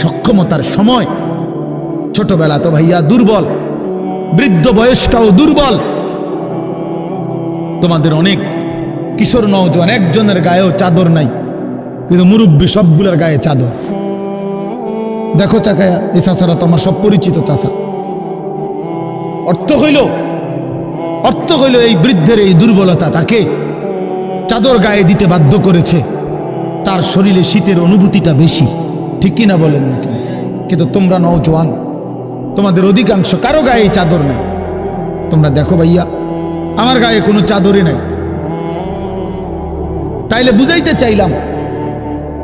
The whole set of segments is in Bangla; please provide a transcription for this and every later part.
সক্ষমতার সময়। ছোটবেলা তো ভাইয়া দুর্বল, বৃদ্ধ বয়সটাও দুর্বল। তোমাদের অনেক কিশোর নওজোয়ান একজনের গায়েও চাদর নাই, কিন্তু মুরব্বী সবগুলোর গায়ে চাদর। দেখো চাকায়া, এই চাচারা তো আমার সব পরিচিত চাচা। অর্থ হইল এই বৃদ্ধের এই দুর্বলতা তাকে চাদর গায়ে দিতে বাধ্য করেছে। তার শরীরে শীতের অনুভূতিটা বেশি, ঠিক কিনা বলেন নাকি? কিন্তু তোমরা নওজোয়ান, তোমাদের অধিকাংশ কারো গায়ে চাদর নেই। তোমরা দেখো ভাইয়া, আমার গায়ে কোনো চাদরই নাই। তাইলে বুঝাইতে চাইলাম,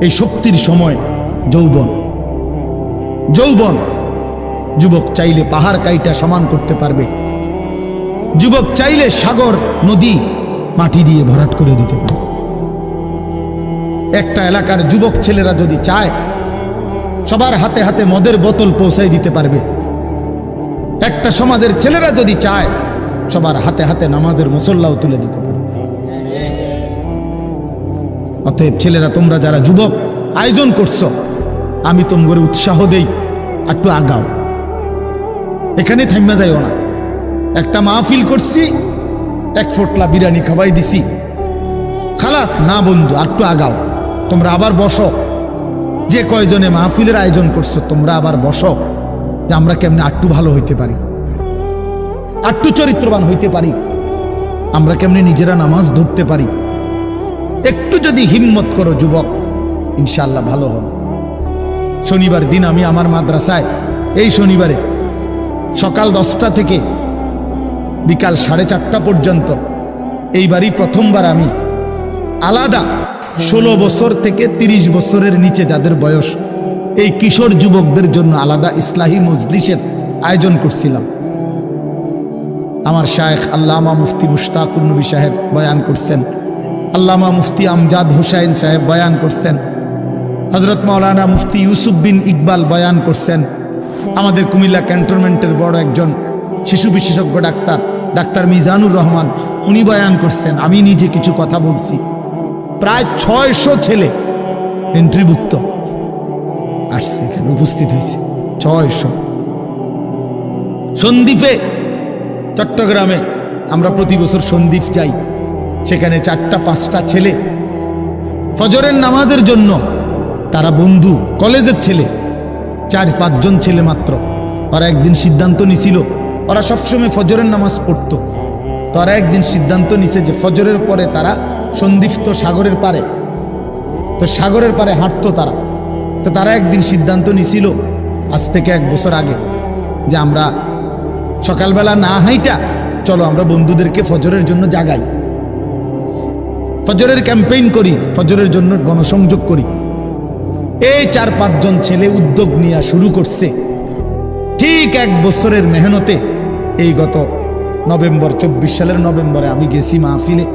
এই শক্তির সময় যৌবন। যুবক চাইলে পাহাড় কাইটা সমান করতে পারবে। যুবক চাইলে সাগর নদী মাটি দিয়ে ভরাট করে দিতে পারবে। একটা এলাকার যুবক ছেলেরা যদি চায়, সবার হাতে হাতে মদের বোতল পৌঁছাই দিতে পারবে। একটা সমাজের ছেলেরা যদি চায়, সবার হাতে হাতে নামাজের মুসল্লাও তুলে দিতে পারবে। অতএব ছেলেরা, তোমরা যারা যুবক আয়োজন করছো, আমি তোমাদের উৎসাহ দেই, একটু আগাও, এখানে থাইমা যাইও না। একটা মাহফিল করছি, এক ফোটলা বিরিয়ানি খাওয়াই দিছি, খালাস না বন্ধু, একটু আগাও। তোমরা আবার বসো, যে কয়জনে মাহফিলের আয়োজন করছো তোমরা আবার বসো, যে আমরা কেমনে আটটু ভালো হইতে পারি, আটটু চরিত্রবান হইতে পারি, আমরা কেমনে নিজেরা নামাজ ধরতে পারি। একটু যদি হিম্মত করো যুবক, ইনশাআল্লাহ ভালো হবে। শনিবার দিন আমি আমার মাদ্রাসায়, এই শনিবারে সকাল 10টা থেকে বিকাল 4:30 পর্যন্ত, এইবারই প্রথমবার আমি আলাদা 16 বছর থেকে 30 বছরের নিচে যাদের বয়স, এই কিশোর যুবকদের জন্য আলাদা ইসলাহি মজলিসের আয়োজন করছিলাম। আমার শায়েখ আল্লামা মুফতি মুশতাকুর নবী সাহেব বয়ান করছেন, আল্লামা মুফতি আমজাদ হুসাইন সাহেব বয়ান করছেন, হযরত মাওলানা মুফতি ইউসুফ বিন ইকবাল বয়ান করছেন, আমাদের কুমিল্লা ক্যান্টনমেন্টের বড় একজন শিশু বিশেষজ্ঞ ডাক্তার মিজানুর রহমান, উনি বয়ান করছেন, আমি নিজে কিছু কথা বলছি। প্রায় 600 ছেলে এন্ট্রিভুক্ত আসছে, এখানে উপস্থিত হয়েছে 600। সন্দ্বীপে, চট্টগ্রামে আমরা প্রতি বছর সন্দ্বীপ যাই, সেখানে 4টা-5টা ছেলে ফজরের নামাজের জন্য, তারা বন্ধু, কলেজের ছেলে, 4-5 জন ছেলে মাত্র। ওরা একদিন সিদ্ধান্ত নিছিল, ওরা সবসময় ফজরের নামাজ পড়তো, তো ওরা একদিন সিদ্ধান্ত নিছে যে ফজরের পরে তারা সন্দ্বীপ তো সাগরের পারে, তো সাগরের পারে হাঁটতো তারা। তো তারা একদিন সিদ্ধান্ত নিছিল, আজ থেকে 1 বছর আগে, যে আমরা সকালবেলা না হাইটা চলো আমরা বন্ধুদেরকে ফজরের জন্য জাগাই, ফজরের ক্যাম্পেইন করি, ফজরের জন্য গণসংযোগ করি। এই 4-5 জন ছেলে উদ্যোগ নিয়ে শুরু করছে। ঠিক 1 বছরের মেহনতে এই গত নভেম্বর, 24 সালের নভেম্বরে আমি গেছি মাহফিলে,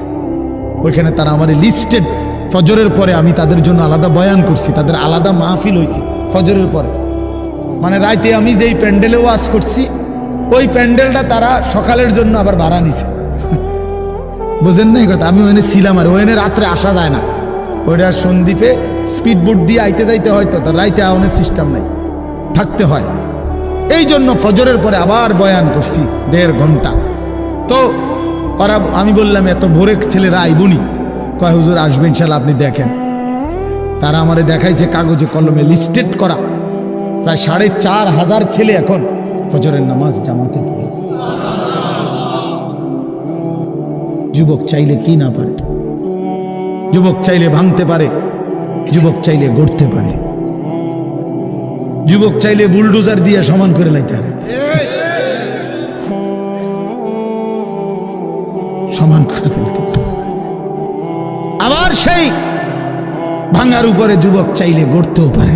ওইখানে তারা আমার লিস্টেড, ফজরের পরে আমি তাদের জন্য আলাদা বয়ান করছি, তাদের আলাদা মাহফিল হয়েছে ফজরের পরে। মানে রাইতে আমি যেই প্যান্ডেলে ওয়াজ করছি, ওই প্যান্ডেলটা তারা সকালের জন্য আবার ভাড়া নিছে। বুঝেন না এই কথা? আমি ওখানে ছিলাম, আর ওখানে রাত্রে আসা যায় না, ওইটা সন্দ্বীপে স্পিড বোট দিয়ে আইতে যাইতে হয়, তো তার রাইতে আওয়ানোর সিস্টেম নাই, থাকতে হয়। এই জন্য ফজরের পরে আবার বয়ান করছি 1.5 ঘন্টা। তো ওরা, আমি বললাম এত ভোরে ছেলেরা আইবনি, কয় হুজুর আসবে ইনশাল্লাহ, আপনি দেখেন। তারা আমারে দেখাইছে কাগজে কলমে লিস্টেড করা, প্রায় 4,500 ছেলে এখন ফজরের নামাজ জামাতে পড়ে। যুবক চাইলে কি না পারে, যুবক চাইলে ভাঙতে পারে, যুবক চাইলে গড়তে পারে, যুবক চাইলে বুলডোজার দিয়ে সমান করে লাইতে পারে, সমান করে ফেলতে পারে। আবার সেই ভাঙার উপরে যুবক চাইলে গড়তেও পারে।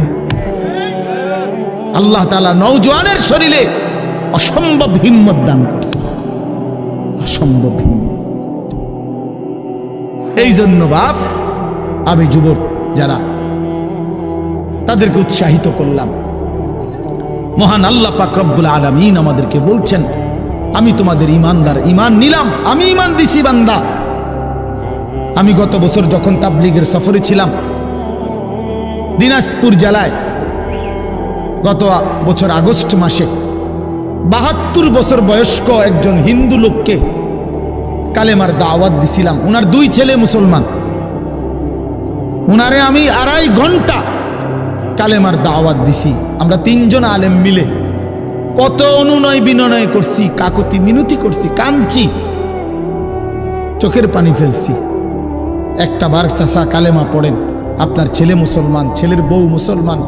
আল্লাহ তাআলা নওজোয়ানের শরীরে অসম্ভব হিম্মত দান করছে, অসম্ভব হিম্মত। এই জন্য বাপ, আমি যুবক যারা, তাদেরকে উৎসাহিত করলাম। মহান আল্লাহ পাক রব্বুল আলামিন আমাদেরকে বলছেন, আমি তোমাদের ইমানদার, ইমান নিলাম, আমি ইমান দিছি বান্দা। আমি গত বছর যখন তাবলীগের সফরে ছিলাম দিনাজপুর জেলায়, গত বছর আগস্ট মাসে ৭২ বছর বয়স্ক একজন হিন্দু লোককে কালেমার দাওয়াত দিছিলাম। ওনার 2 ছেলে মুসলমান। ওনারে আমি 2.5 ঘন্টা কালেমার দাওয়াত দিছি। আমরা 3 জন আলেম মিলে কত অনুনয় বিনয় করছি, কাকুতি মিনতি করছি, কাঁদছি, চোখের পানি ফেলছি। একটা বার চাচা কালেমা পড়েন, আপনার ছেলে মুসলমান, ছেলের বউ মুসলমান।